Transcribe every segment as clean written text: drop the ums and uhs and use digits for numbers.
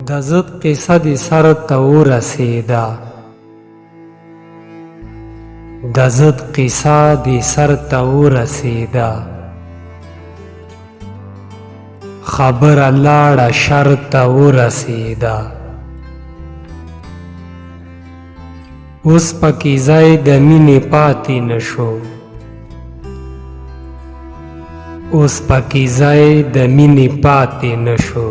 د زد قصه دې سر ته ورسېده، د زد قصه دې سر ته ورسېده، خبره لاړه شر ته ورسېده. اوس پکې ځای د مینې پاتې نشو، اوس پکې ځای د مینې پاتې نشو،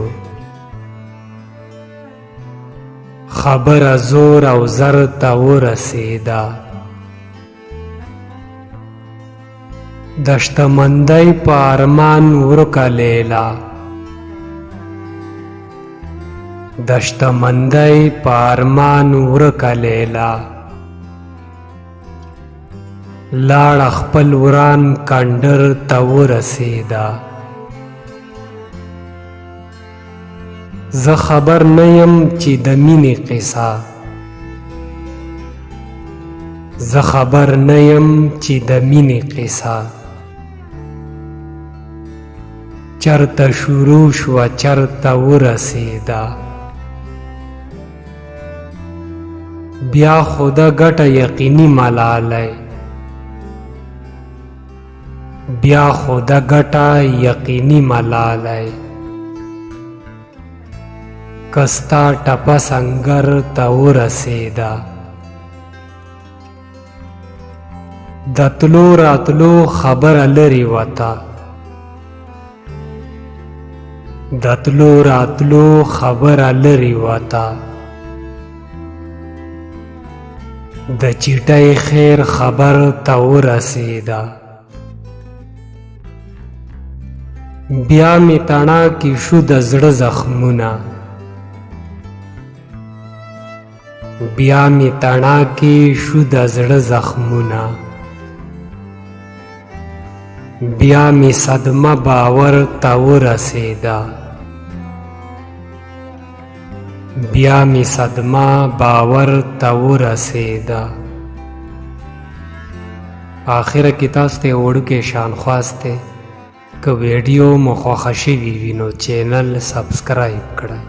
خبره زور او زر ته ورسېده. د شتمندۍ په ارمان ورکه لیلا، د شتمندۍ په ارمان ورکه لیلا، لاړه خپل وران کندر ته ورسېده. زه خبر نه یم چې د مینې قصه، زه خبر نه یم چې د مینې قصه چرته شروع شوه چرته ورسېده. بیا خو د ګټه یقیني ملالۍ، بیا خو د ګټه یقیني ملالۍ، کستا ټپه سنگر ته ورسېده. د تلو راتلو خبره لرې وته، د تلو راتلو خبره لرې وته، د چیټۍ خیر خبر ته ورسېده. بیا مې تڼاکې شو د زړه زخمونه، بیا مې تڼاکې شو د زړه زخمونه، بیا مې صدمه باور ته ورسېده، بیا مې صدمه باور ته ورسېده. آخره کې تاسو ته وړوکی شان خواست دی، که ویډیو مو خوښه شوي وي نو چینل سبسکرایب کړئ.